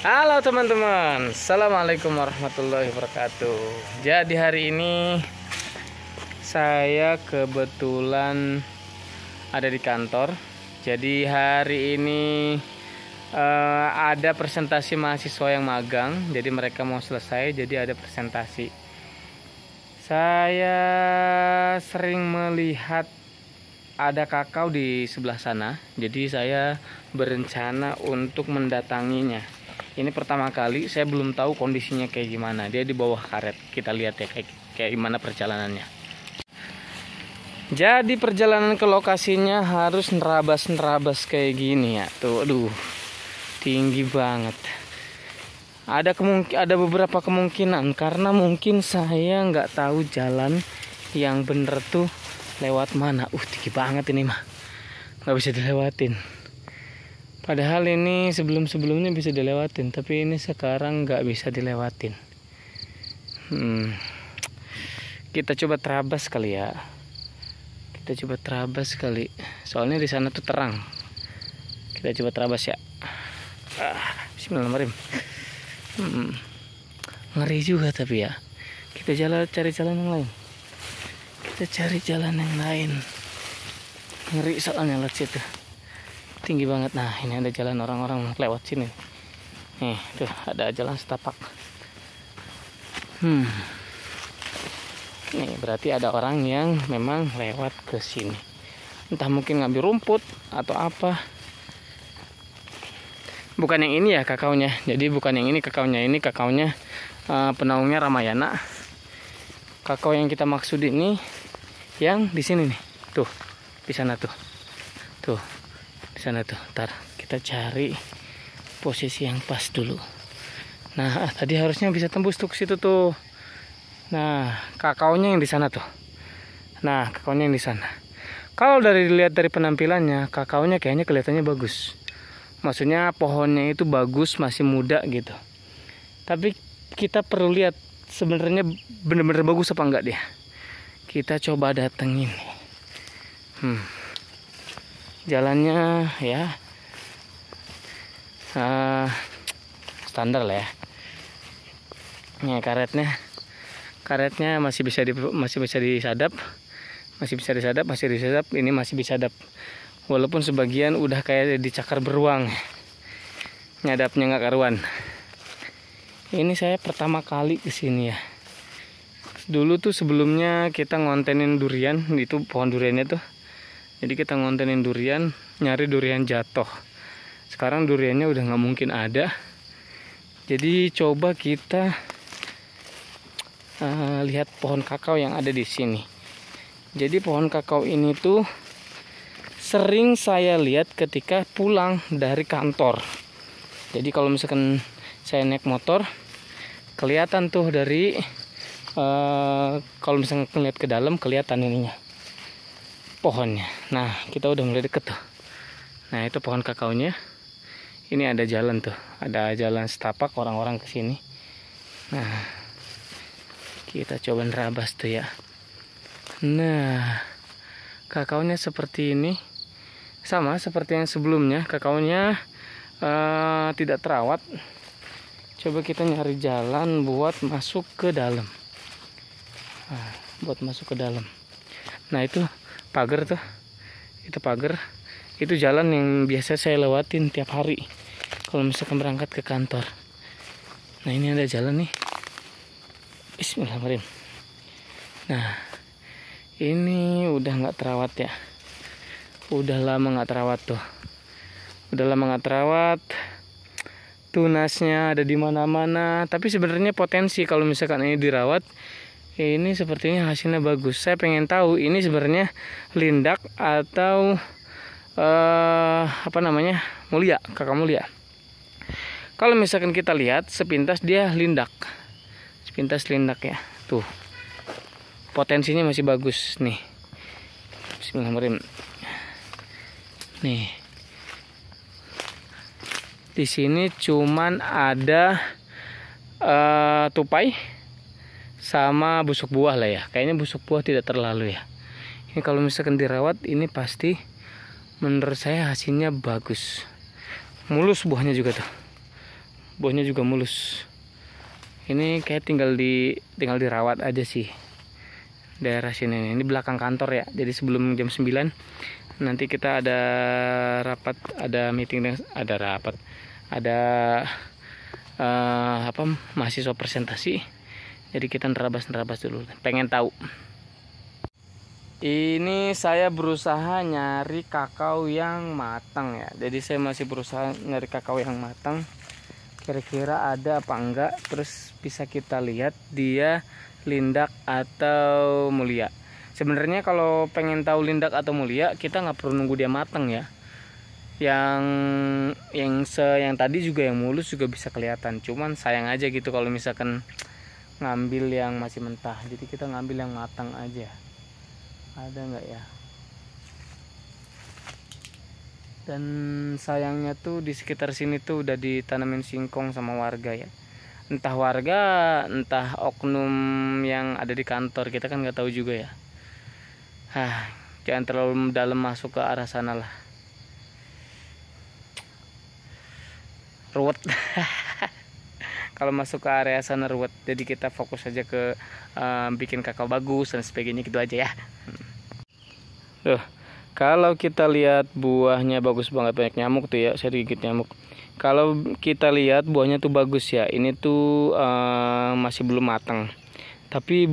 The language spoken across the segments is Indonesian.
Halo teman-teman, Assalamualaikum warahmatullahi wabarakatuh. Jadi hari ini saya kebetulan ada di kantor. Jadi hari ini ada presentasi mahasiswa yang magang. Jadi mereka mau selesai, jadi ada presentasi. Saya sering melihat ada kakao di sebelah sana. Jadi saya berencana untuk mendatanginya. Ini pertama kali, saya belum tahu kondisinya kayak gimana. Dia di bawah karet. Kita lihat ya kayak gimana perjalanannya. Jadi perjalanan ke lokasinya harus nerabas-nerabas kayak gini ya. Tuh, aduh, tinggi banget. Ada beberapa kemungkinan karena mungkin saya nggak tahu jalan yang bener tuh lewat mana. Tinggi banget ini mah, nggak bisa dilewatin. Padahal ini sebelum-sebelumnya bisa dilewatin, tapi ini sekarang nggak bisa dilewatin. Kita coba terabas kali ya. Soalnya di sana tuh terang. Kita coba terabas ya. Bismillahirrahmanirrahim. Ngeri juga tapi ya. Kita cari jalan yang lain. Ngeri soalnya lewat situ. Tinggi banget. Nah, ini ada jalan orang-orang lewat sini. Nih, tuh ada jalan setapak. Nih, berarti ada orang yang memang lewat ke sini. Entah mungkin ngambil rumput atau apa. Bukan yang ini ya kakaonya. Jadi bukan yang ini kakaonya. Ini kakaonya penaungnya Ramayana. Kakao yang kita maksud ini yang di sini nih. Tuh, di sana tuh. Tuh. Di sana tuh. Ntar kita cari posisi yang pas dulu. Nah, tadi harusnya bisa tembus tuh ke situ tuh. Nah, kakaonya yang di sana tuh. Nah, kakaonya yang di sana. Kalau dilihat dari penampilannya, kakaonya kayaknya kelihatannya bagus. Maksudnya pohonnya itu bagus, masih muda gitu. Tapi kita perlu lihat sebenarnya bener-bener bagus apa enggak dia. Kita coba datengin. Jalannya ya standar lah ya. Ini karetnya masih bisa disadap. Ini masih disadap. Walaupun sebagian udah kayak dicakar beruang. Nyadapnya nggak karuan. Ini saya pertama kali kesini ya. Dulu tuh sebelumnya kita ngontenin durian, itu pohon duriannya tuh. Jadi kita ngontenin durian, nyari durian jatuh. Sekarang duriannya udah nggak mungkin ada. Jadi coba kita lihat pohon kakao yang ada di sini. Jadi pohon kakao ini tuh sering saya lihat ketika pulang dari kantor. Jadi kalau misalkan saya naik motor, kelihatan tuh dari kalau misalkan ngeliat ke dalam kelihatan ininya. Pohonnya. Nah, kita udah mulai deket tuh. Nah, itu pohon kakaonya. Ini ada jalan tuh. Ada jalan setapak orang-orang ke sini. Nah, kita coba nerabas tuh ya. Nah, kakaonya seperti ini. Sama seperti yang sebelumnya. Kakaonya tidak terawat. Coba kita nyari jalan buat masuk ke dalam. Nah, itu pagar tuh. Itu pagar. Itu jalan yang biasa saya lewatin tiap hari kalau misalkan berangkat ke kantor. Nah, ini ada jalan nih. Bismillahirrahmanirrahim. Nah, ini udah nggak terawat ya. Udah lama nggak terawat. Tunasnya ada di mana-mana. Tapi sebenarnya potensi kalau misalkan ini dirawat, ini sepertinya hasilnya bagus. Saya pengen tahu ini sebenarnya lindak atau mulia, kakao mulia. Kalau misalkan kita lihat sepintas dia lindak. Ya. Tuh. Potensinya masih bagus nih. Bismillahirrahmanirrahim. Nih. Di sini cuman ada tupai sama busuk buah lah ya. Kayaknya busuk buah tidak terlalu ya. Ini kalau misalkan dirawat ini pasti menurut saya hasilnya bagus. Mulus buahnya juga tuh. buahnya juga mulus. Ini kayak tinggal dirawat aja sih daerah sini. Ini belakang kantor ya. Jadi sebelum jam 9 nanti kita ada rapat, ada meeting, ada mahasiswa presentasi. Jadi kita nerabas dulu. Pengen tahu. Ini saya berusaha nyari kakao yang matang ya. Jadi saya masih berusaha nyari kakao yang matang. Kira-kira ada apa enggak, terus bisa kita lihat dia lindak atau mulia. Sebenarnya kalau pengen tahu lindak atau mulia, kita nggak perlu nunggu dia matang ya. Yang tadi juga yang mulus juga bisa kelihatan. Cuman sayang aja gitu kalau misalkan ngambil yang masih mentah. Jadi kita ngambil yang matang aja. Ada nggak ya? Dan sayangnya tuh di sekitar sini tuh udah ditanamin singkong sama warga ya. Entah warga, entah oknum yang ada di kantor, kita kan nggak tahu juga ya. Jangan terlalu dalam masuk ke arah sana lah. Ruwet. Kalau masuk ke area sana ruwet. Jadi kita fokus aja ke bikin kakao bagus dan sebagainya, gitu aja ya. Tuh. Kalau kita lihat buahnya bagus banget, banyak nyamuk tuh ya, saya digigit nyamuk. Kalau kita lihat buahnya tuh bagus ya, ini tuh masih belum matang. Tapi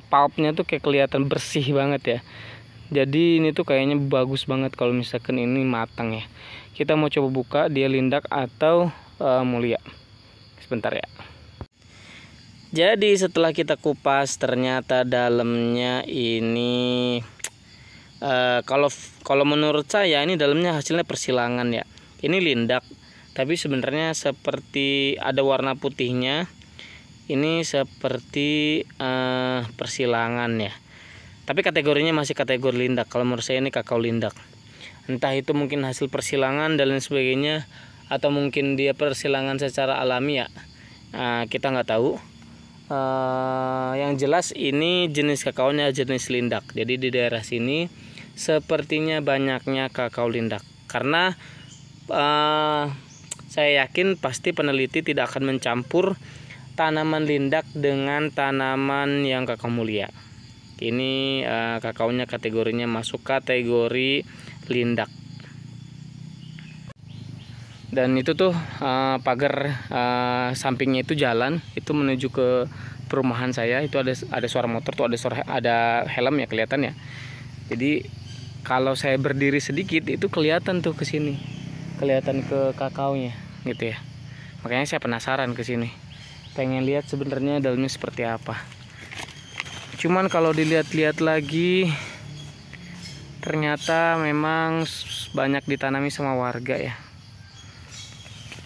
pulpnya tuh kayak kelihatan bersih banget ya. Jadi ini tuh kayaknya bagus banget kalau misalkan ini matang ya. Kita mau coba buka dia lindak atau mulia. Sebentar ya. Jadi setelah kita kupas ternyata dalamnya ini kalau menurut saya ini dalamnya hasilnya persilangan ya. Ini lindak, tapi sebenarnya seperti ada warna putihnya. Ini seperti persilangan ya. Tapi kategorinya masih kategori lindak. Kalau menurut saya ini kakao lindak. Entah itu mungkin hasil persilangan dan lain sebagainya, atau mungkin dia persilangan secara alami ya. Kita nggak tahu. Yang jelas ini jenis kakaonya jenis lindak. Jadi di daerah sini sepertinya banyaknya kakao lindak. Karena saya yakin pasti peneliti tidak akan mencampur tanaman lindak dengan tanaman yang kakao mulia. Ini kakaonya kategorinya masuk kategori lindak. Dan itu tuh pagar sampingnya itu jalan itu menuju ke perumahan saya. Itu ada suara motor tuh, ada helm ya, kelihatan ya. Jadi kalau saya berdiri sedikit itu kelihatan tuh ke sini, kelihatan ke kakaonya gitu ya. Makanya saya penasaran ke sini, pengen lihat sebenarnya dalamnya seperti apa. Cuman kalau dilihat-lihat lagi ternyata memang banyak ditanami sama warga ya.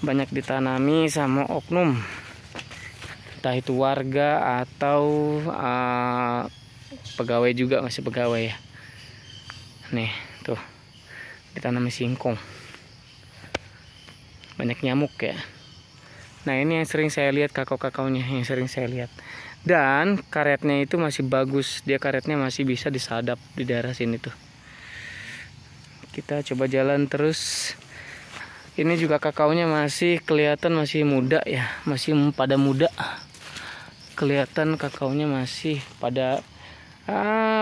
Banyak ditanami sama oknum, entah itu warga atau pegawai juga, masih pegawai ya. Nih tuh ditanami singkong, banyak nyamuk ya. Nah ini yang sering saya lihat, kakao-kakaonya yang sering saya lihat. Dan karetnya itu masih bagus, dia karetnya masih bisa disadap di daerah sini tuh. Kita coba jalan terus. Ini juga kakaonya masih kelihatan masih muda ya, masih pada muda. Kelihatan kakaonya masih pada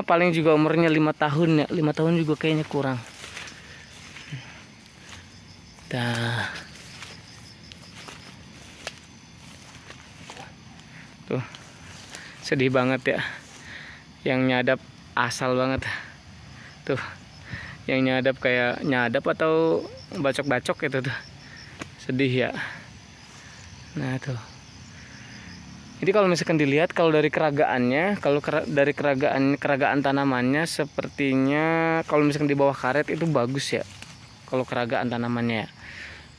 paling juga umurnya 5 tahun ya. 5 tahun juga kayaknya kurang. Tuh. Sedih banget ya. Yang nyadap asal banget. Tuh. Yang nyadap kayak nyadap atau bacok-bacok gitu tuh. Sedih ya. Nah tuh. Jadi kalau misalkan dilihat, kalau dari keragaannya, kalau dari keragaan tanamannya sepertinya kalau misalkan di bawah karet itu bagus ya. Kalau keragaan tanamannya.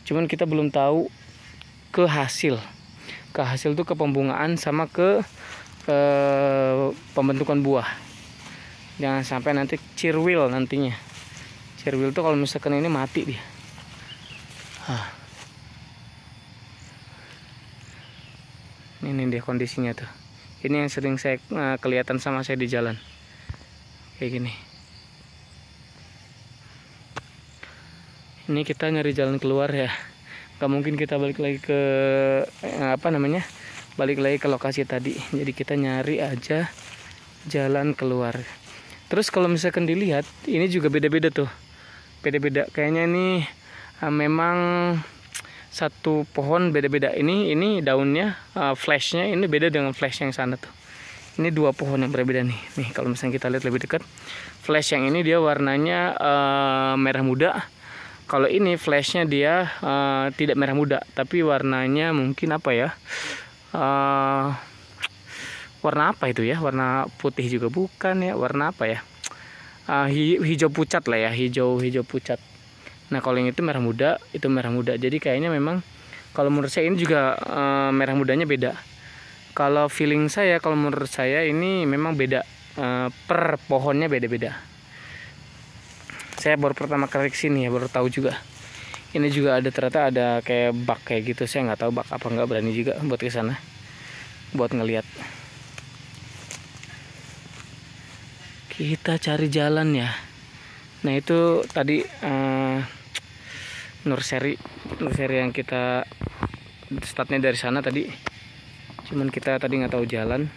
Cuman kita belum tahu ke hasil. Ke hasil tuh ke pembungaan sama ke pembentukan buah. Jangan sampai nanti cirwil nantinya. Cirwil tuh kalau misalkan ini mati dia. Ini dia kondisinya tuh. Ini yang sering saya kelihatan sama saya di jalan. Kayak gini. Ini kita nyari jalan keluar ya. Gak mungkin kita balik lagi ke balik lagi ke lokasi tadi. Jadi kita nyari aja jalan keluar. Terus kalau misalkan dilihat, ini juga beda-beda tuh, beda-beda. Kayaknya ini memang satu pohon beda-beda. Ini daunnya, flashnya ini beda dengan flash yang sana tuh. Ini dua pohon yang berbeda nih. Nih kalau misalnya kita lihat lebih dekat, flash yang ini dia warnanya merah muda. Kalau ini flashnya dia tidak merah muda, tapi warnanya mungkin apa ya? Warna apa itu ya? Warna putih juga bukan ya? Warna apa ya? Hijau pucat lah ya, hijau pucat. Nah kalau yang itu merah muda, itu merah muda. Jadi kayaknya memang kalau menurut saya ini juga merah mudanya beda. Kalau feeling saya, kalau menurut saya ini memang beda. Per pohonnya beda-beda. Saya baru pertama kali kesini ya, baru tahu juga. Ini juga ada, ternyata ada kayak bak kayak gitu. Saya nggak tahu bak apa, nggak berani juga buat ke sana, buat ngelihat. Kita cari jalan ya. Nah itu tadi nursery yang kita startnya dari sana tadi. Cuman kita tadi nggak tahu jalan.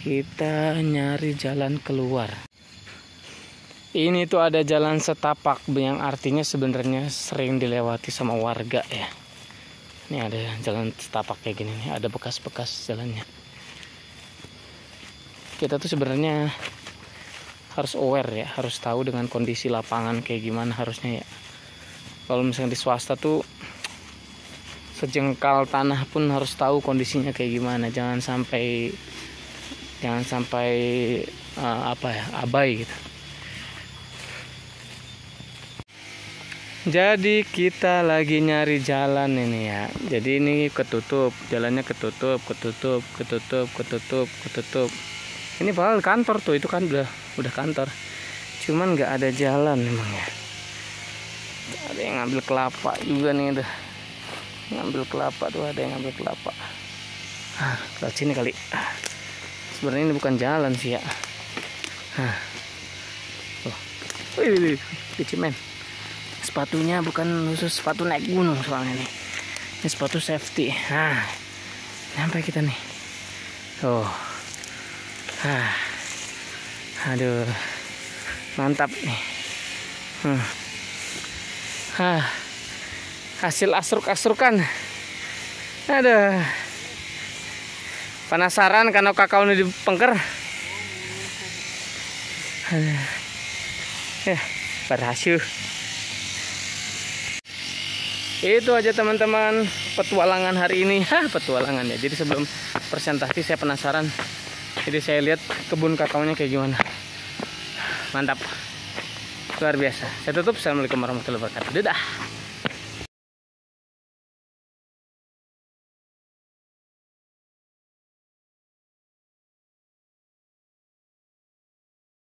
Kita nyari jalan keluar. Ini tuh ada jalan setapak yang artinya sebenarnya sering dilewati sama warga ya. Ini ada jalan setapak kayak gini nih, ada bekas-bekas jalannya. Kita tuh sebenarnya harus aware ya, harus tahu dengan kondisi lapangan kayak gimana harusnya ya. Kalau misalnya di swasta tuh sejengkal tanah pun harus tahu kondisinya kayak gimana. Jangan sampai abai gitu. Jadi kita lagi nyari jalan ini ya. Jadi ini ketutup, jalannya ketutup. Ini padahal kantor tuh, itu kan udah kantor. Cuman nggak ada jalan memangnya. Ada yang ngambil kelapa juga nih tuh. Ngambil kelapa tuh, ada yang ngambil kelapa. Lewat sini kali. Sebenarnya ini bukan jalan sih ya. Wih, men. Sepatunya bukan khusus sepatu naik gunung soalnya nih. Ini sepatu safety. Sampai kita nih. Aduh, mantap nih. Hasil asruk-asrukan. Aduh, penasaran karena kakao ini dipengker. Ya, berhasil. Itu aja teman-teman petualangan hari ini. Petualangan ya. Jadi sebelum presentasi saya penasaran. Jadi saya lihat kebun kakaonya kayak gimana. Mantap. Luar biasa. Saya tutup. Assalamualaikum warahmatullahi wabarakatuh. Dadah.